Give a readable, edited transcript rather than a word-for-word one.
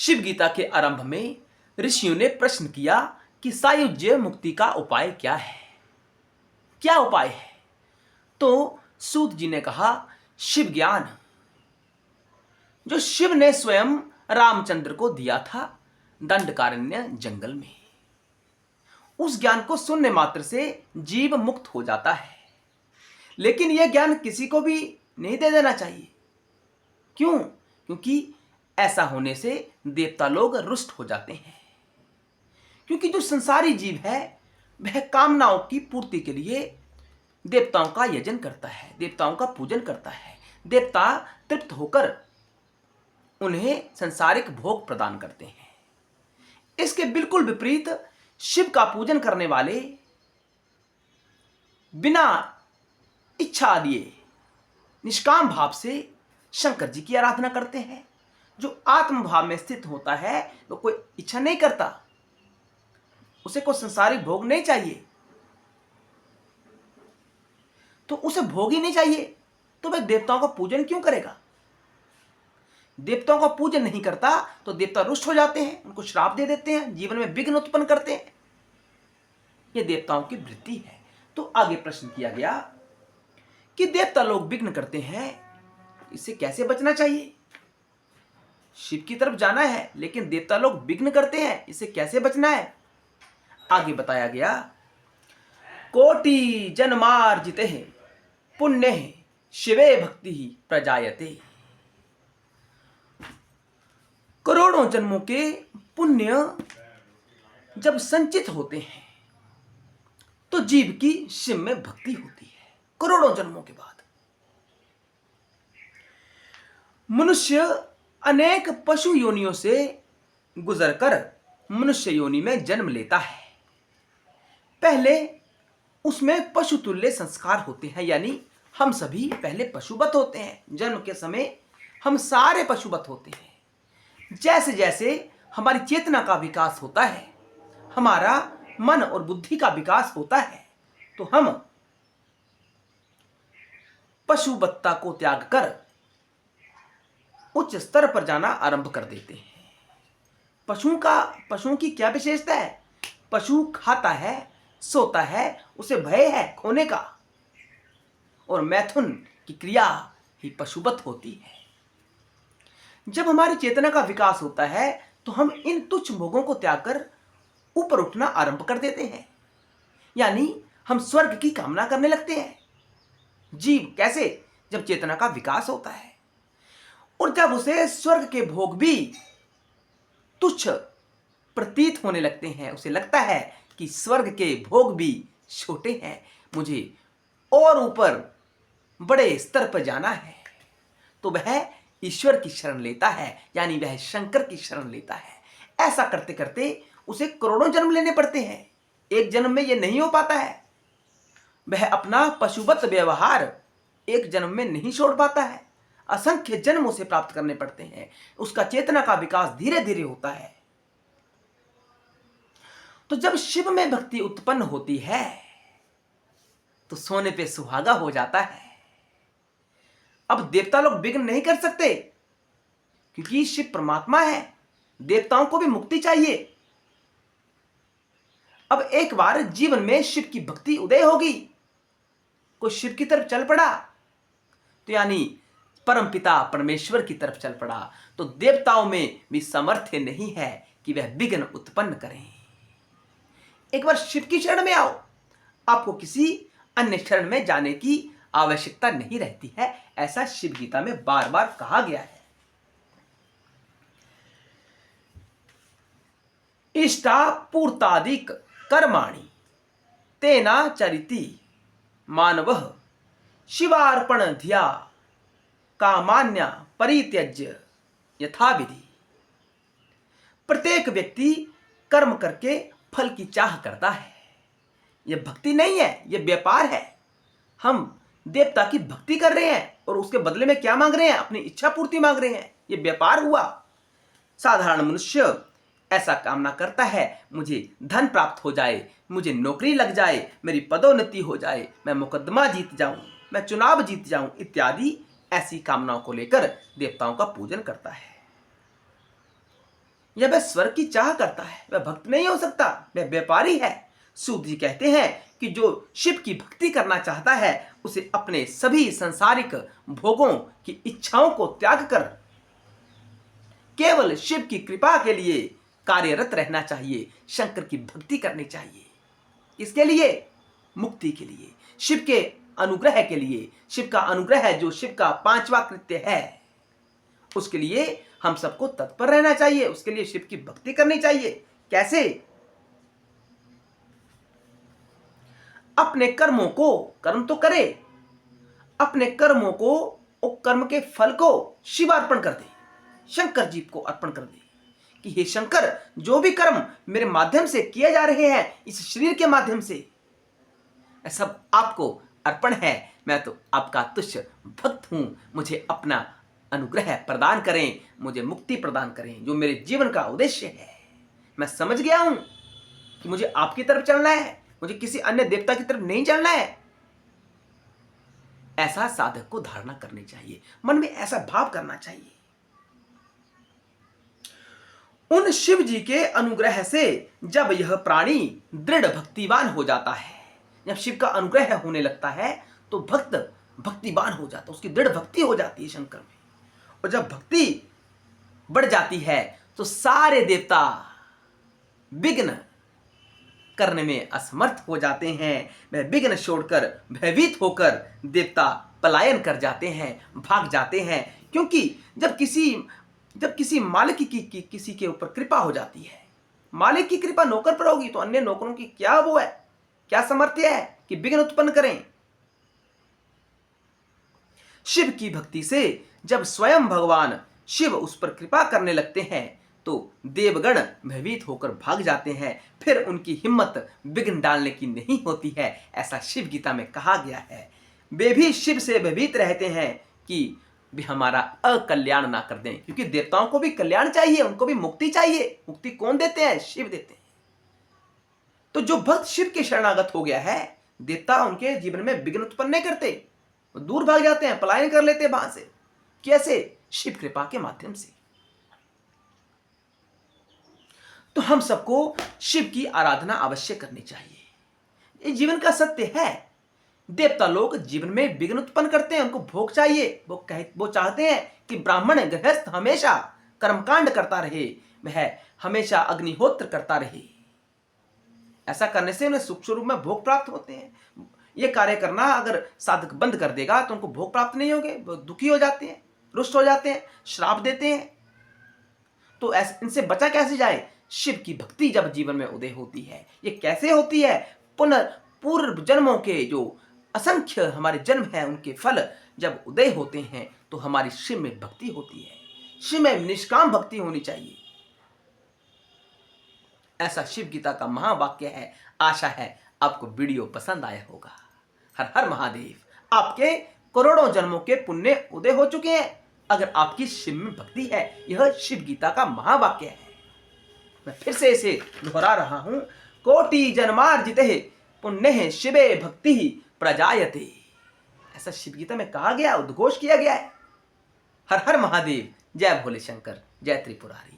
शिव गीता के आरंभ में ऋषियों ने प्रश्न किया कि सायुज्य मुक्ति का उपाय क्या है, क्या उपाय है। तो सूत जी ने कहा, शिव ज्ञान, जो शिव ने स्वयं रामचंद्र को दिया था दंडकारण्य जंगल में। उस ज्ञान को सुनने मात्र से जीव मुक्त हो जाता है, लेकिन यह ज्ञान किसी को भी नहीं दे देना चाहिए। क्यों? क्योंकि ऐसा होने से देवता लोग रुष्ट हो जाते हैं। क्योंकि जो संसारी जीव है वह कामनाओं की पूर्ति के लिए देवताओं का यजन करता है, देवताओं का पूजन करता है। देवता तृप्त होकर उन्हें सांसारिक भोग प्रदान करते हैं। इसके बिल्कुल विपरीत शिव का पूजन करने वाले बिना इच्छा लिए निष्काम भाव से शंकर जी की आराधना करते हैं। जो आत्म भाव में स्थित होता है वो कोई इच्छा नहीं करता, उसे कोई संसारिक भोग नहीं चाहिए, तो उसे भोग ही नहीं चाहिए, तो वह देवताओं का पूजन क्यों करेगा? देवताओं का पूजन नहीं करता तो देवता रुष्ट हो जाते हैं, उनको श्राप दे देते हैं, जीवन में विघ्न उत्पन्न करते हैं। यह देवताओं की वृत्ति है। तो आगे प्रश्न किया गया कि देवता लोग विघ्न करते हैं, इससे कैसे बचना चाहिए? शिव की तरफ जाना है लेकिन देवता लोग विघ्न करते हैं, इससे कैसे बचना है? आगे बताया गया, कोटि जन्मार्जिते पुण्य शिवे भक्ति प्रजायते। करोड़ों जन्मों के पुण्य जब संचित होते हैं तो जीव की शिव में भक्ति होती है। करोड़ों जन्मों के बाद मनुष्य अनेक पशु योनियों से गुजरकर मनुष्य योनि में जन्म लेता है। पहले उसमें पशु तुल्य संस्कार होते हैं, यानी हम सभी पहले पशुवत होते हैं। जन्म के समय हम सारे पशुवत होते हैं। जैसे जैसे हमारी चेतना का विकास होता है, हमारा मन और बुद्धि का विकास होता है, तो हम पशुवत्ता को त्याग कर उच्च स्तर पर जाना आरंभ कर देते हैं। पशुओं की क्या विशेषता है? पशु खाता है, सोता है, उसे भय है खोने का, और मैथुन की क्रिया ही पशुवत होती है। जब हमारी चेतना का विकास होता है तो हम इन तुच्छ भोगों को त्याग कर ऊपर उठना आरंभ कर देते हैं, यानी हम स्वर्ग की कामना करने लगते हैं। जीव कैसे? जब चेतना का विकास होता है और जब उसे स्वर्ग के भोग भी तुच्छ प्रतीत होने लगते हैं, उसे लगता है कि स्वर्ग के भोग भी छोटे हैं, मुझे और ऊपर बड़े स्तर पर जाना है, तो वह ईश्वर की शरण लेता है, यानी वह शंकर की शरण लेता है। ऐसा करते करते उसे करोड़ों जन्म लेने पड़ते हैं। एक जन्म में यह नहीं हो पाता है। वह अपना पशुवत व्यवहार एक जन्म में नहीं छोड़ पाता है। असंख्य जन्म उसे प्राप्त करने पड़ते हैं। उसका चेतना का विकास धीरे धीरे होता है। तो जब शिव में भक्ति उत्पन्न होती है तो सोने पे सुहागा हो जाता है। अब देवता लोग विघ्न नहीं कर सकते, क्योंकि शिव परमात्मा है। देवताओं को भी मुक्ति चाहिए। अब एक बार जीवन में शिव की भक्ति उदय होगी, कोई शिव की तरफ चल पड़ा, तो यानी परमपिता परमेश्वर की तरफ चल पड़ा, तो देवताओं में भी सामर्थ्य नहीं है कि वह विघ्न उत्पन्न करें। एक बार शिव की शरण में आओ, आपको किसी अन्य शरण में जाने की आवश्यकता नहीं रहती है। ऐसा शिव गीता में बार बार कहा गया है। इष्टा पूर्तादिक कर्माणि तेना चरिति मानवः शिवार्पण धिया कामान्या परित्यज्य यथाविधि। प्रत्येक व्यक्ति कर्म करके फल की चाह करता है। यह भक्ति नहीं है, यह व्यापार है। हम देवता की भक्ति कर रहे हैं और उसके बदले में क्या मांग रहे हैं? अपनी इच्छा पूर्ति मांग रहे हैं। यह व्यापार हुआ। साधारण मनुष्य ऐसा कामना करता है, मुझे धन प्राप्त हो जाए, मुझे नौकरी लग जाए, मेरी पदोन्नति हो जाए, मैं मुकदमा जीत जाऊं, मैं चुनाव जीत जाऊं, इत्यादि ऐसी कामनाओं को लेकर देवताओं का पूजन करता है। या वह स्वर्ग की चाह करता है, वह भक्त नहीं हो सकता, वह व्यापारी है। सूत जी कहते हैं कि जो शिव की भक्ति करना चाहता है उसे अपने सभी सांसारिक भोगों की इच्छाओं को त्याग कर केवल शिव की कृपा के लिए कार्यरत रहना चाहिए, शंकर की भक्ति करनी चाहिए। इसके लिए मुक्ति के लिए, शिव के अनुग्रह के लिए। शिव का अनुग्रह है जो शिव का पांचवा कृत्य है, उसके लिए हम सबको तत्पर रहना चाहिए, उसके लिए शिव की भक्ति करनी चाहिए। कैसे? अपने कर्मों को, कर्म तो करे, अपने कर्मों को और कर्म के फल को शिव अर्पण कर दे, शंकर जी को अर्पण कर दे कि हे शंकर, जो भी कर्म मेरे माध्यम से किए जा रहे हैं, इस शरीर के माध्यम से, सब आपको अर्पण है। मैं तो आपका तुच्छ भक्त हूं, मुझे अपना अनुग्रह प्रदान करें, मुझे मुक्ति प्रदान करें, जो मेरे जीवन का उद्देश्य है। मैं समझ गया हूं कि मुझे आपकी तरफ चलना है, मुझे किसी अन्य देवता की तरफ नहीं चलना है। ऐसा साधक को धारणा करनी चाहिए, मन में ऐसा भाव करना चाहिए। उन शिव जी के अनुग्रह से जब यह प्राणी दृढ़ भक्तिवान हो जाता है, जब शिव का अनुग्रह होने लगता है तो भक्त भक्तिवान हो जाता है, उसकी दृढ़ भक्ति हो जाती है शंकर में। और जब भक्ति बढ़ जाती है तो सारे देवता विघ्न करने में असमर्थ हो जाते हैं। वह विघ्न छोड़कर, भयभीत होकर देवता पलायन कर जाते हैं, भाग जाते हैं। क्योंकि जब किसी मालिक की किसी के ऊपर कृपा हो जाती है, मालिक की कृपा नौकर पर होगी तो अन्य नौकरों की क्या वो है, क्या सामर्थ्य है कि विघ्न उत्पन्न करें। शिव की भक्ति से जब स्वयं भगवान शिव उस पर कृपा करने लगते हैं तो देवगण भयभीत होकर भाग जाते हैं, फिर उनकी हिम्मत विघ्न डालने की नहीं होती है। ऐसा शिव गीता में कहा गया है। वे भी शिव से भयभीत रहते हैं कि भी हमारा अकल्याण ना कर दें, क्योंकि देवताओं को भी कल्याण चाहिए, उनको भी मुक्ति चाहिए। मुक्ति कौन देते हैं? शिव देते हैं। तो जो भक्त शिव के शरणागत हो गया है, देवता उनके जीवन में विघ्न उत्पन्न नहीं करते, दूर भाग जाते हैं, पलायन कर लेते हैं वहां से। कैसे? शिव कृपा के माध्यम से। तो हम सबको शिव की आराधना अवश्य करनी चाहिए, ये जीवन का सत्य है। देवता लोग जीवन में विघ्न उत्पन्न करते हैं, उनको भोग चाहिए। वो चाहते हैं कि ब्राह्मण गृहस्थ हमेशा कर्मकांड करता रहे, वह हमेशा अग्निहोत्र करता रहे। ऐसा करने से उन्हें सूक्ष्म रूप में भोग प्राप्त होते हैं। ये कार्य करना अगर साधक बंद कर देगा तो उनको भोग प्राप्त नहीं होंगे, वो दुखी हो जाते हैं, रुष्ट हो जाते हैं, श्राप देते हैं। तो इनसे बचा कैसे जाए? शिव की भक्ति जब जीवन में उदय होती है, ये कैसे होती है? पूर्व जन्मों के जो असंख्य हमारे जन्म हैं, उनके फल जब उदय होते हैं तो हमारी शिव में भक्ति होती है। शिव में निष्काम भक्ति होनी चाहिए। ऐसा शिव गीता का महावाक्य है। आशा है आपको वीडियो पसंद आया होगा। हर हर महादेव। आपके करोड़ों जन्मों के पुण्य उदय हो चुके हैं अगर आपकी शिव में भक्ति है। यह शिव गीता का महावाक्य है। मैं फिर से इसे दोहरा रहा हूं। कोटि जन्मार्जिते पुण्य शिवे भक्ति प्रजायते। ऐसा शिव गीता में कहा गया, उद्घोष किया गया है। हर हर महादेव। जय भोले शंकर, जय त्रिपुरारी।